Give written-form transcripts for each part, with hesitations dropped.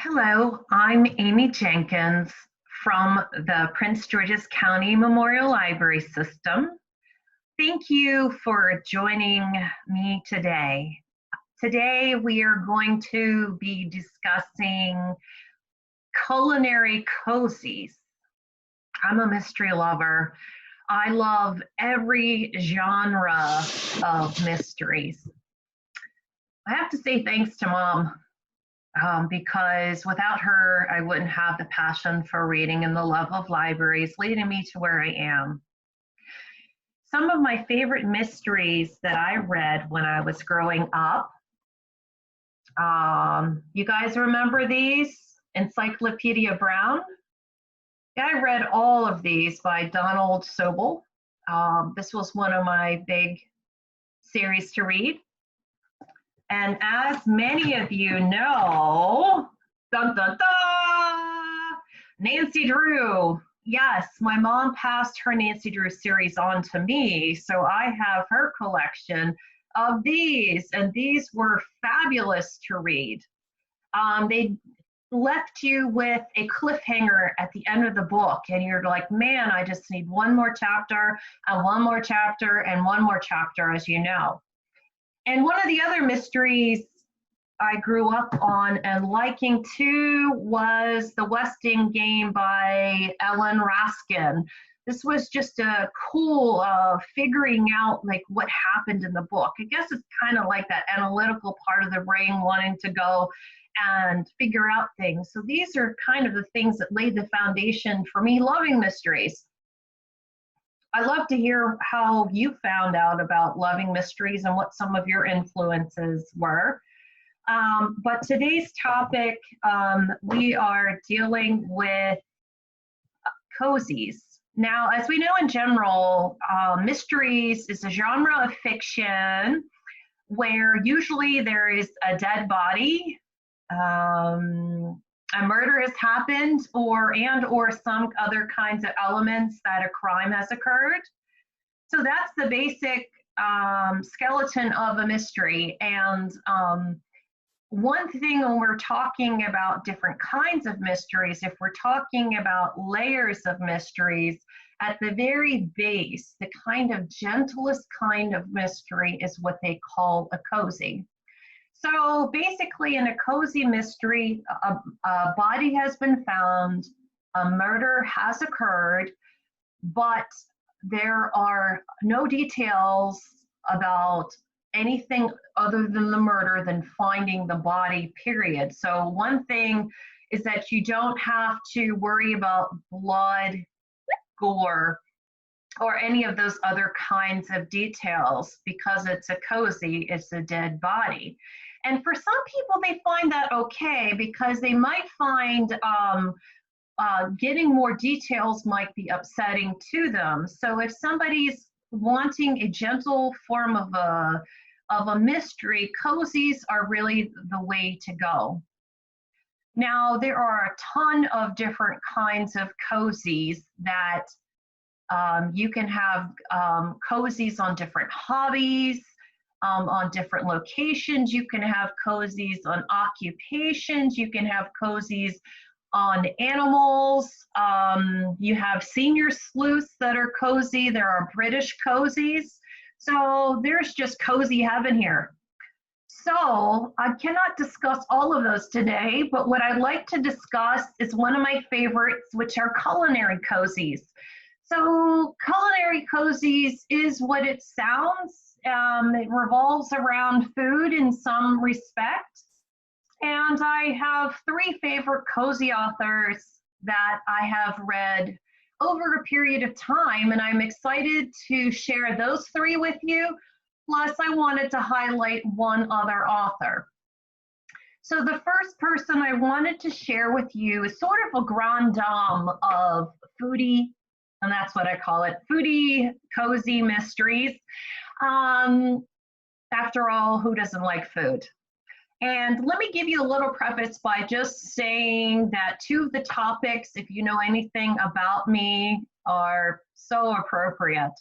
Hello, I'm Amy Jenkins from the Prince George's County Memorial Library System. Thank you for joining me today. Today we are going to be discussing Culinary Cozies. I'm a mystery lover. I love every genre of mysteries. I have to say thanks to Mom. Because without her, I wouldn't have the passion for reading and the love of libraries leading me to where I am. Some of my favorite mysteries that I read when I was growing up, you guys remember these? Encyclopedia Brown? Yeah, I read all of these by Donald Sobel. This was one of my big series to read. And as many of you know, dun, dun, dun, Nancy Drew. Yes, my mom passed her Nancy Drew series on to me, so I have her collection of these, and these were fabulous to read. They left you with a cliffhanger at the end of the book, and you're like, man, I just need one more chapter, and one more chapter, and one more chapter, as you know. And one of the other mysteries I grew up on and liking too was The Westing Game by Ellen Raskin. This was just a cool figuring out like what happened in the book. I guess it's kind of like that analytical part of the brain wanting to go and figure out things. So these are kind of the things that laid the foundation for me loving mysteries. I love to hear how you found out about loving mysteries and what some of your influences were. But today's topic, we are dealing with cozies. Now, as we know in general, mysteries is a genre of fiction where usually there is a dead body, a murder has happened, or some other kinds of elements that a crime has occurred. So that's the basic skeleton of a mystery. And one thing when we're talking about different kinds of mysteries, if we're talking about layers of mysteries, at the very base, the kind of gentlest kind of mystery is what they call a cozy. So basically in a cozy mystery, a body has been found, a murder has occurred, but there are no details about anything other than the murder than finding the body, period. So one thing is that you don't have to worry about blood, gore, or any of those other kinds of details because it's a cozy, it's a dead body. And for some people, they find that okay because they might find getting more details might be upsetting to them. So if somebody's wanting a gentle form of a mystery, cozies are really the way to go. Now, there are a ton of different kinds of cozies that you can have cozies on different hobbies, on different locations. You can have cozies on occupations. You can have cozies on animals. You have senior sleuths that are cozy. There are British cozies. So there's just cozy heaven here. So I cannot discuss all of those today, but what I'd like to discuss is one of my favorites, which are culinary cozies. So culinary cozies is what it sounds. It revolves around food in some respect. And I have three favorite cozy authors that I have read over a period of time, and I'm excited to share those three with you. Plus, I wanted to highlight one other author. So the first person I wanted to share with you is sort of a grande dame of foodie, and that's what I call it, foodie cozy mysteries. After all, who doesn't like food? And let me give you a little preface by just saying that two of the topics, if you know anything about me, are so appropriate.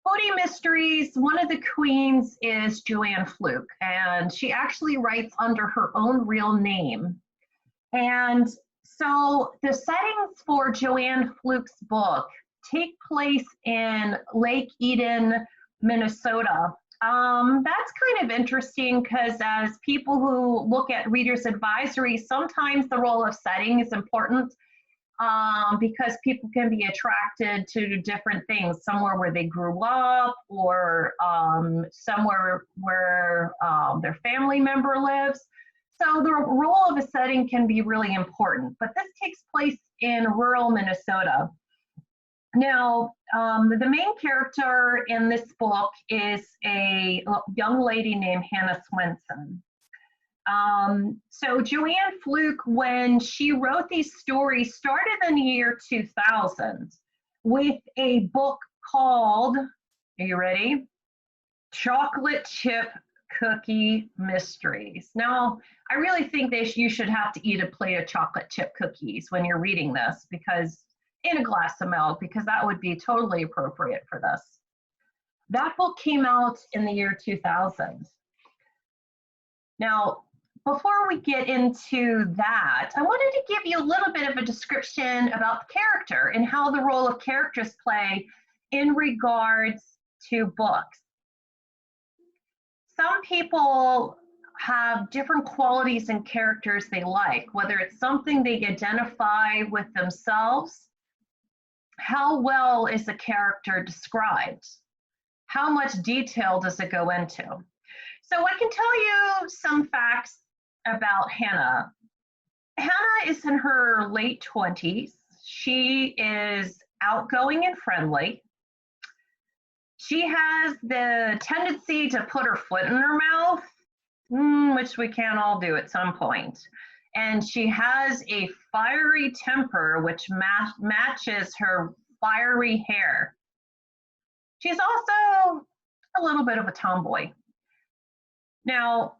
Foodie mysteries, one of the queens is Joanne Fluke, and she actually writes under her own real name. And so the settings for Joanne Fluke's book take place in Lake Eden, Minnesota. That's kind of interesting because as people who look at reader's advisory, sometimes the role of setting is important because people can be attracted to different things, somewhere where they grew up or somewhere where their family member lives. So the role of a setting can be really important, but this takes place in rural Minnesota. Now, the main character in this book is a young lady named Hannah Swensen. So Joanne Fluke, when she wrote these stories, started in the year 2000 with a book called, are you ready? Chocolate Chip Cookie Mysteries. Now, I really think you should have to eat a plate of chocolate chip cookies when you're reading this, because in a glass of milk, because that would be totally appropriate for this. That book came out in the year 2000. Now, before we get into that, I wanted to give you a little bit of a description about the character and how the role of characters play in regards to books. Some people have different qualities and characters they like, whether it's something they identify with themselves. How well is a character described? How much detail does it go into? So I can tell you some facts about Hannah. Hannah is in her late 20s. She is outgoing and friendly. She has the tendency to put her foot in her mouth, which we can all do at some point. And she has a fiery temper, which matches her fiery hair. She's also a little bit of a tomboy. Now,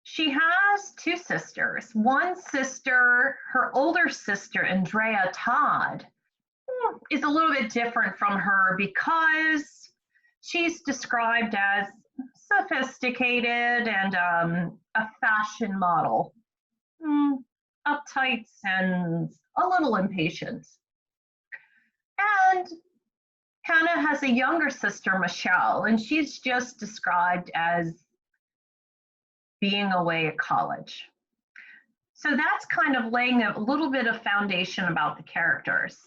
she has two sisters. One sister, her older sister, Andrea Todd, is a little bit different from her because she's described as sophisticated and a fashion model, uptight and a little impatient. And Hannah has a younger sister, Michelle, and she's just described as being away at college. So that's kind of laying a little bit of foundation about the characters.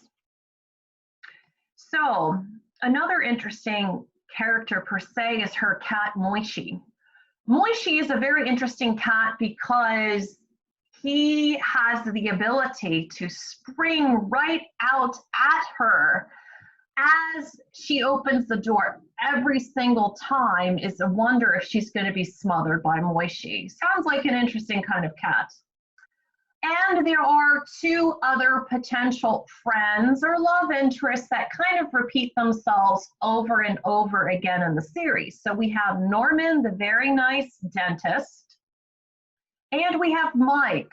So another interesting character per se is her cat, Moishi. Moishi is a very interesting cat because he has the ability to spring right out at her as she opens the door. Every single time is a wonder if she's going to be smothered by Moishi. Sounds like an interesting kind of cat. And there are two other potential friends or love interests that kind of repeat themselves over and over again in the series. So we have Norman, the very nice dentist, and we have Mike,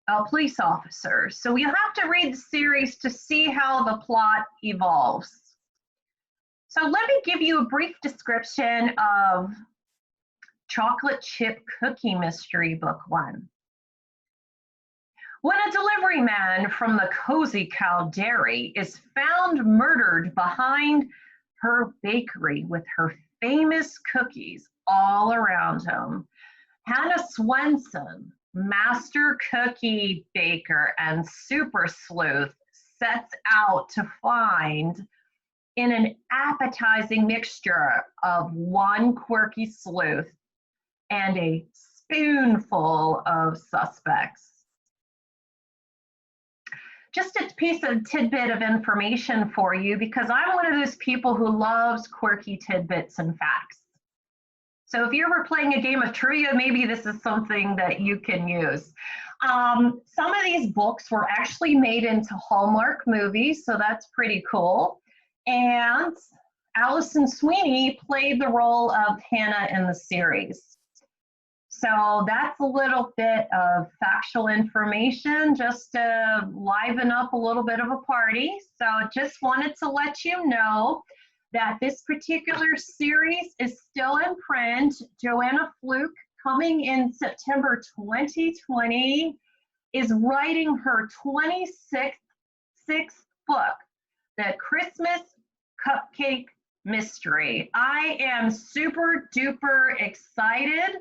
a police officer. So you have to read the series to see how the plot evolves. So let me give you a brief description of Chocolate Chip Cookie Mystery Book 1. When a delivery man from the Cozy Cow Dairy is found murdered behind her bakery with her famous cookies all around him, Hannah Swensen, master cookie baker and super sleuth, sets out to find, in an appetizing mixture of one quirky sleuth and a spoonful of suspects. Just a piece of tidbit of information for you, because I'm one of those people who loves quirky tidbits and facts. So if you're ever playing a game of trivia, maybe this is something that you can use. Some of these books were actually made into Hallmark movies, so that's pretty cool. And Allison Sweeney played the role of Hannah in the series. So that's a little bit of factual information just to liven up a little bit of a party. So just wanted to let you know that this particular series is still in print. Joanne Fluke, coming in September 2020. is writing her 26th book, The Christmas Cupcake Mystery. I am super duper excited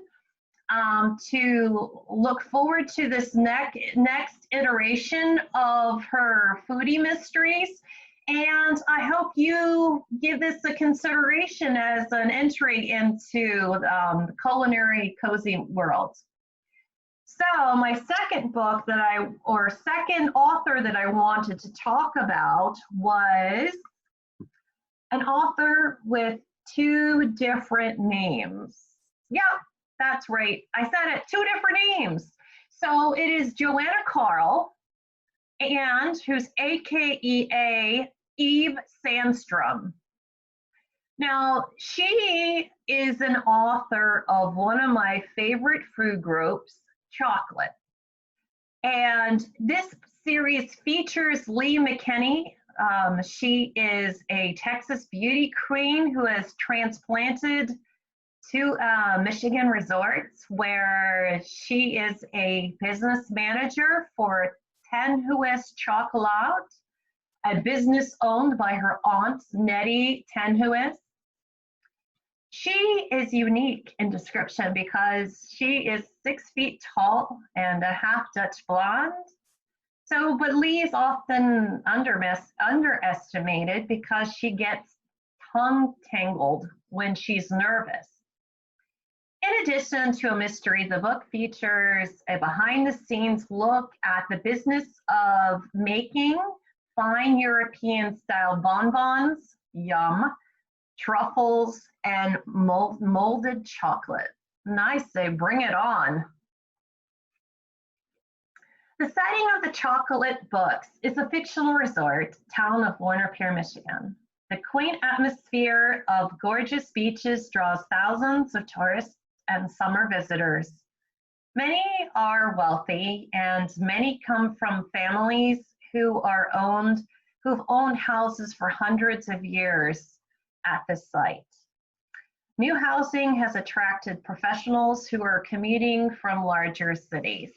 to look forward to this next iteration of her foodie mysteries. And I hope you give this a consideration as an entry into the culinary cozy world. So my second book second author that I wanted to talk about was an author with two different names. Yeah, that's right. I said it, two different names. So it is Joanna Carl, and who's AKA Eve Sandstrom. Now, she is an author of one of my favorite food groups, chocolate. And this series features Lee McKinney. She is a Texas beauty queen who has transplanted to Michigan resorts, where she is a business manager for Ten Hues Chocolat, a business owned by her aunt, Nettie Ten Hues. She is unique in description because she is 6 feet tall and a half Dutch blonde. So, but Lee is often underestimated because she gets tongue tangled when she's nervous. In addition to a mystery, the book features a behind-the-scenes look at the business of making fine European-style bonbons, yum, truffles, and molded chocolate. Nice, they bring it on. The setting of the chocolate books is a fictional resort town of Warner Pier, Michigan. The quaint atmosphere of gorgeous beaches draws thousands of tourists and summer visitors. Many are wealthy, and many come from families who've owned houses for hundreds of years at the site. New housing has attracted professionals who are commuting from larger cities.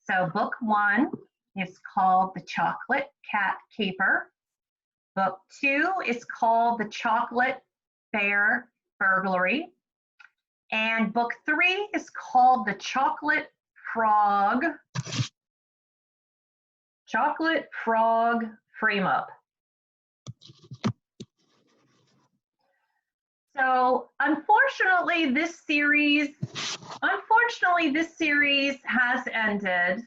So book one is called The Chocolate Cat Caper. Book two is called The Chocolate Bear Burglary. And book three is called The Chocolate Frog Frame Up. So unfortunately, this series has ended.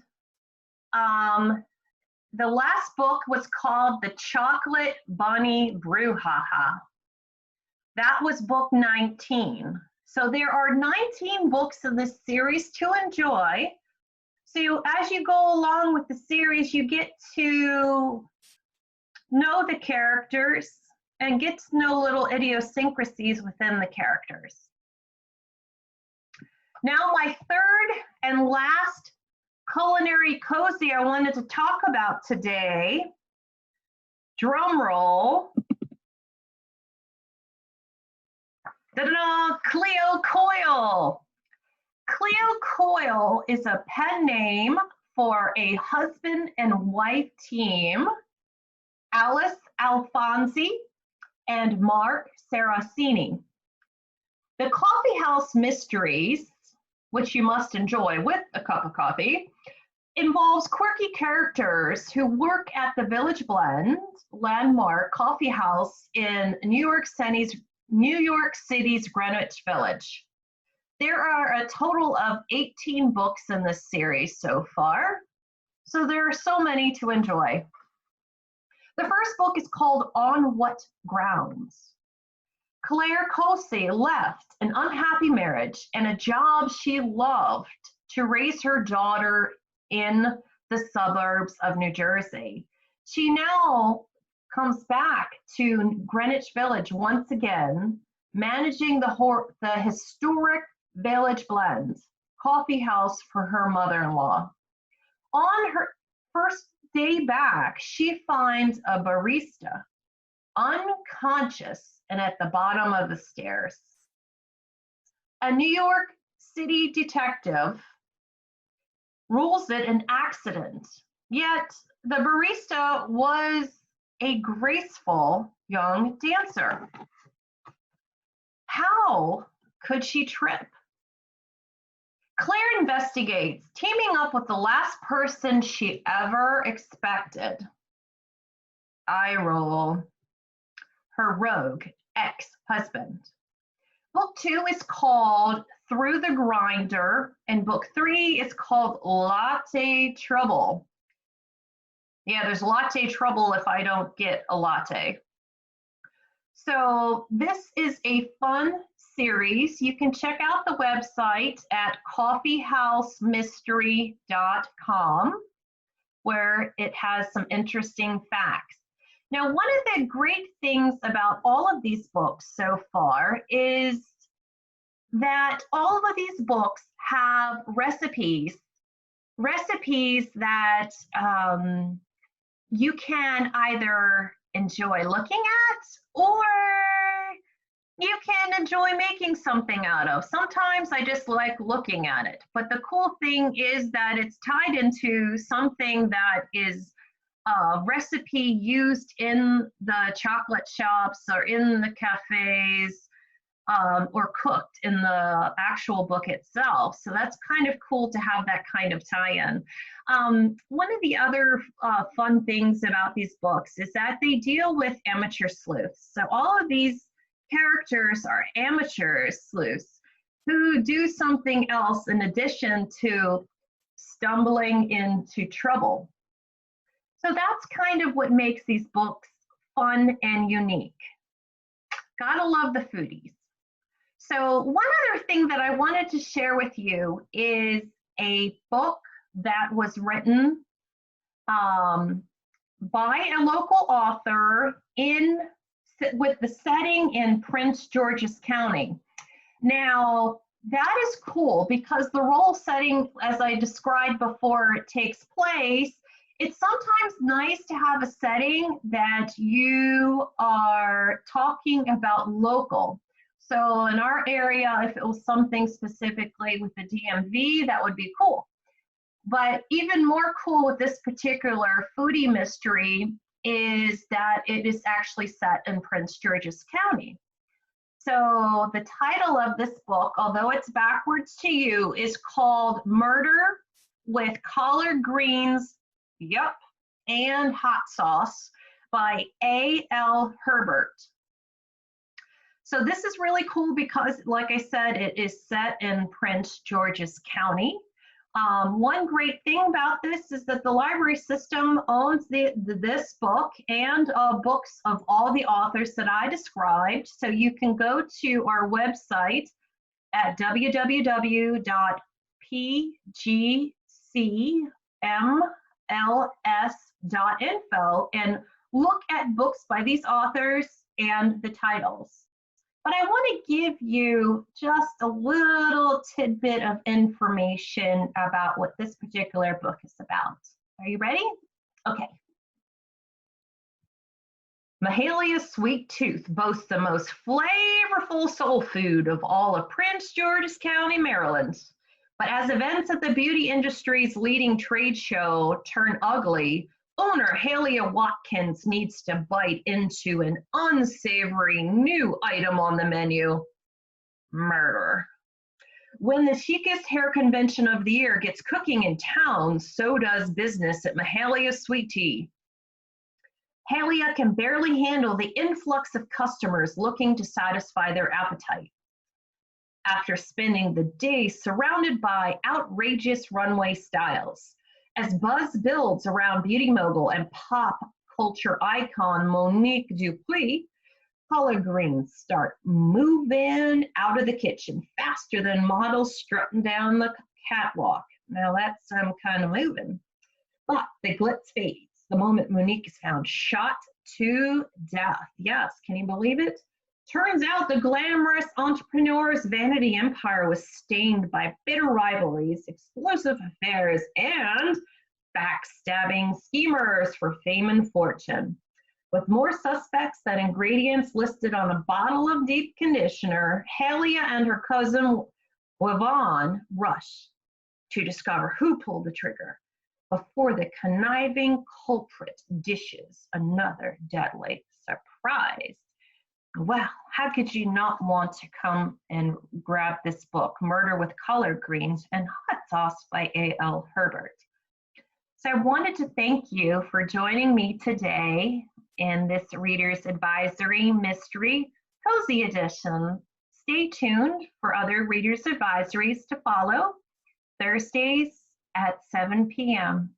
The last book was called The Chocolate Bunny Brouhaha. That was book 19. So there are 19 books in this series to enjoy. So as you go along with the series, you get to know the characters and get to know little idiosyncrasies within the characters. Now, my third and last culinary cozy I wanted to talk about today, drum roll, Cleo Coyle. Cleo Coyle is a pen name for a husband and wife team, Alice Alfonsi and Mark Saracini. The Coffee House Mysteries, which you must enjoy with a cup of coffee, involves quirky characters who work at the Village Blend landmark coffee house in New York City's Greenwich Village. There are a total of 18 books in this series so far, so there are so many to enjoy. The first book is called On What Grounds? Claire Cozies left an unhappy marriage and a job she loved to raise her daughter in the suburbs of New Jersey. She now comes back to Greenwich Village once again, managing the historic Village Blend coffee house for her mother-in-law. On her first day back, she finds a barista unconscious and at the bottom of the stairs. A New York City detective rules it an accident. Yet the barista was a graceful young dancer. How could she trip? Claire investigates, teaming up with the last person she ever expected. Eye roll. Her rogue ex-husband. Book 2 is called Through the Grinder, and book 3 is called Latte Trouble. Yeah, there's latte trouble if I don't get a latte. So this is a fun series. You can check out the website at coffeehousemystery.com, where it has some interesting facts. Now, one of the great things about all of these books so far is that all of these books have recipes that you can either enjoy looking at or you can enjoy making something out of. Sometimes I just like looking at it, but the cool thing is that it's tied into something that is a recipe used in the chocolate shops or in the cafes, or cooked in the actual book itself. So that's kind of cool to have that kind of tie-in. One of the other fun things about these books is that they deal with amateur sleuths. So all of these characters are amateur sleuths who do something else in addition to stumbling into trouble. So that's kind of what makes these books fun and unique. Gotta love the foodies. So one other thing that I wanted to share with you is a book that was written by a local author with the setting in Prince George's County. Now, that is cool because the role setting, as I described before, it takes place. It's sometimes nice to have a setting that you are talking about local. So in our area, if it was something specifically with the DMV, that would be cool. But even more cool with this particular foodie mystery is that it is actually set in Prince George's County. So the title of this book, although it's backwards to you, is called Murder with Collard Greens, yep, and Hot Sauce by A.L. Herbert. So this is really cool because, like I said, it is set in Prince George's County. One great thing about this is that the library system owns this book and books of all the authors that I described. So you can go to our website at www.pgcmls.info and look at books by these authors and the titles. But I want to give you just a little tidbit of information about what this particular book is about. Are you ready? Okay. Mahalia's Sweet Tooth boasts the most flavorful soul food of all of Prince George's County, Maryland. But as events at the beauty industry's leading trade show turn ugly, owner Halia Watkins needs to bite into an unsavory new item on the menu: murder. When the chicest hair convention of the year gets cooking in town, so does business at Mahalia's Sweet Tea. Halia can barely handle the influx of customers looking to satisfy their appetite. After spending the day surrounded by outrageous runway styles, as buzz builds around beauty mogul and pop culture icon Monique Dupuis, collard greens start moving out of the kitchen faster than models strutting down the catwalk. Now that's kind of moving. But the glitz fades the moment Monique is found shot to death. Yes, can you believe it? Turns out the glamorous entrepreneur's vanity empire was stained by bitter rivalries, explosive affairs, and backstabbing schemers for fame and fortune. With more suspects than ingredients listed on a bottle of deep conditioner, Halia and her cousin Yvonne rush to discover who pulled the trigger before the conniving culprit dishes another deadly surprise. Well, how could you not want to come and grab this book, Murder with Collard Greens and Hot Sauce by A.L. Herbert? So I wanted to thank you for joining me today in this Reader's Advisory Mystery Cozy Edition. Stay tuned for other Reader's Advisories to follow Thursdays at 7 p.m.